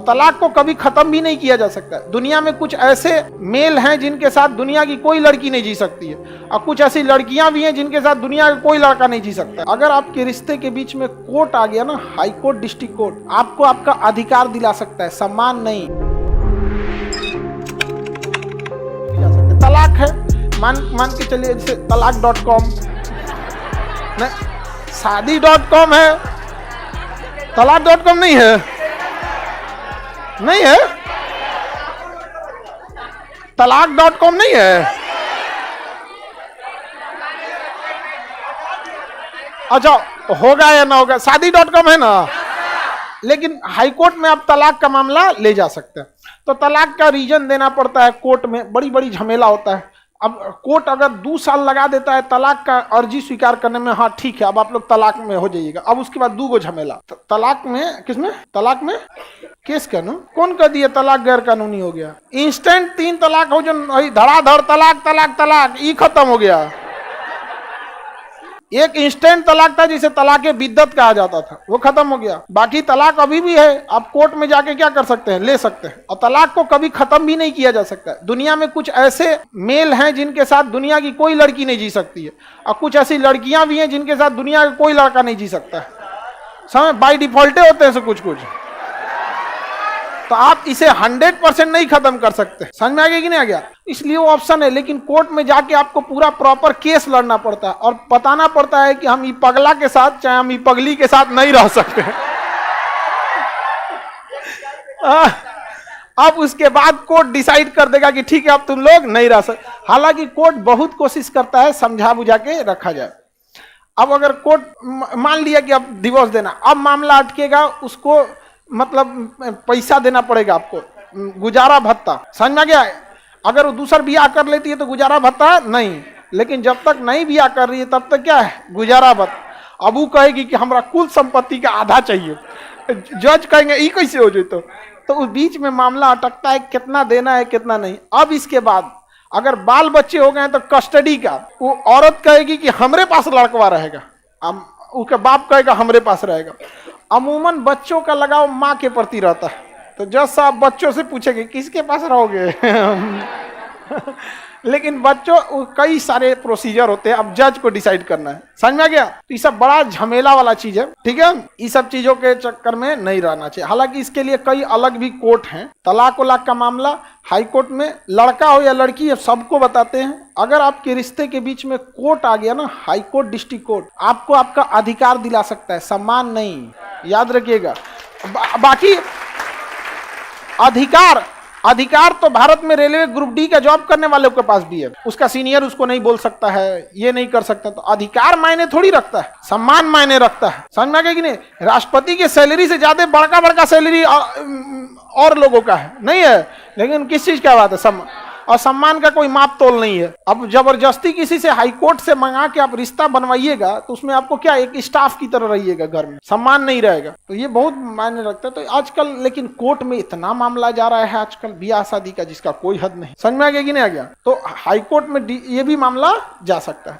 तलाक को कभी खत्म भी नहीं किया जा सकता। दुनिया में कुछ ऐसे मेल हैं जिनके साथ दुनिया की कोई लड़की नहीं जी सकती है, और कुछ ऐसी लड़कियां भी हैं जिनके साथ दुनिया का कोई लड़का नहीं जी सकता। अगर आपके रिश्ते के बीच में कोर्ट आ गया ना, हाई कोर्ट, डिस्ट्रिक्ट कोर्ट, आपको आपका अधिकार दिला सकता है, सम्मान नहीं। तलाक है, मान के चलिए जैसे तलाक.com, शादी.com है, तलाक.com नहीं है, नहीं है, तलाक.com नहीं है। अच्छा, होगा या ना होगा, शादी.com है ना, लेकिन हाईकोर्ट में आप तलाक का मामला ले जा सकते हैं। तो तलाक का रीजन देना पड़ता है कोर्ट में, बड़ी बड़ी झमेला होता है। अब कोर्ट अगर 2 साल लगा देता है तलाक का अर्जी स्वीकार करने में, हाँ ठीक है अब आप लोग तलाक में हो जाइएगा, अब उसके बाद 2 गो झमेला। तलाक में, किसमें, तलाक में केस कानून कौन कर दिया, तलाक गैर कानूनी हो गया। इंस्टेंट 3 तलाक हो जो धड़ाधड़ तलाक तलाक तलाक, ये खत्म हो गया। एक इंस्टेंट तलाक था जिसे तलाके बिद्दत कहा जाता था, वो खत्म हो गया। बाकी तलाक अभी भी है, आप कोर्ट में जाके क्या कर सकते हैं, ले सकते हैं। और तलाक को कभी खत्म भी नहीं किया जा सकता। दुनिया में कुछ ऐसे मेल हैं जिनके साथ दुनिया की कोई लड़की नहीं जी सकती है, और कुछ ऐसी लड़कियां भी हैं जिनके साथ दुनिया का कोई लड़का नहीं जी सकता है। समझ, बाई डिफॉल्टे होते हैं कुछ कुछ। तो आप इसे 100% नहीं खत्म कर सकते। समझ में आ गया कि नहीं आ गया? इसलिए वो ऑप्शन है, लेकिन कोर्ट में जाके आपको पूरा प्रॉपर केस लड़ना पड़ता है और बताना पड़ता है कि हम ये पगला के साथ, चाहे हम ये पगली के साथ नहीं रह सकते। अब उसके बाद कोर्ट डिसाइड कर देगा कि ठीक है अब तुम लोग नहीं रह सकते। हालांकि कोर्ट बहुत कोशिश करता है समझा बुझा के रखा जाए। अब अगर कोर्ट मान लिया कि अब डिवोर्स देना, अब मामला अटकेगा, उसको मतलब पैसा देना पड़ेगा आपको, गुजारा भत्ता। समझ में गया? अगर वो दूसरा ब्याह कर लेती है तो गुजारा भत्ता नहीं, लेकिन जब तक नहीं ब्याह कर रही है तब तक क्या है, गुजारा भत्ता। अब वो कहेगी कि हमरा कुल संपत्ति का आधा चाहिए, जज कहेंगे ये कैसे हो जाए, तो उस बीच में मामला अटकता है, कितना देना है कितना नहीं। अब इसके बाद अगर बाल बच्चे हो गए तो कस्टडी का, वो औरत कहेगी कि हमरे पास लड़कवा रहेगा, उसका बाप कहेगा हमरे पास रहेगा। अमूमन बच्चों का लगाव माँ के प्रति रहता है, तो जज साहब बच्चों से पूछेंगे किसके पास रहोगे। लेकिन बच्चों कई सारे प्रोसीजर होते हैं, अब जज को डिसाइड करना है। समझ में आ गया? तो ये सब बड़ा झमेला वाला चीज है, ठीक है। ये सब चीजों के चक्कर में नहीं रहना चाहिए। हालांकि इसके लिए कई अलग भी कोर्ट हैं। तलाक वलाक का मामला हाई कोर्ट में, लड़का हो या लड़की, सबको बताते हैं। अगर आपके रिश्ते के बीच में कोर्ट आ गया ना, हाई कोर्ट, डिस्ट्रिक्ट कोर्ट, आपको आपका अधिकार दिला सकता है, सम्मान नहीं, याद रखिएगा। बाकी अधिकार तो भारत में रेलवे ग्रुप डी का जॉब करने वालों के पास भी है। उसका सीनियर उसको नहीं बोल सकता है, ये नहीं कर सकता। तो अधिकार मायने थोड़ी रखता है, सम्मान मायने रखता है। समझ में आ गया कि नहीं? राष्ट्रपति की सैलरी से ज्यादा बड़का बड़का सैलरी और लोगों का है, नहीं है, लेकिन किस चीज का बात है, सम्मान। और सम्मान का कोई माप तोल नहीं है। अब जबरदस्ती किसी से हाई कोर्ट से मंगा के आप रिश्ता बनवाइएगा तो उसमें आपको क्या, एक स्टाफ की तरह रहिएगा घर में, सम्मान नहीं रहेगा। तो ये बहुत मायने रखता है। तो आजकल लेकिन कोर्ट में इतना मामला जा रहा है आजकल ब्याह शादी का, जिसका कोई हद नहीं। समझ में आ गया कि नहीं आ गया? तो हाई कोर्ट में ये भी मामला जा सकता है।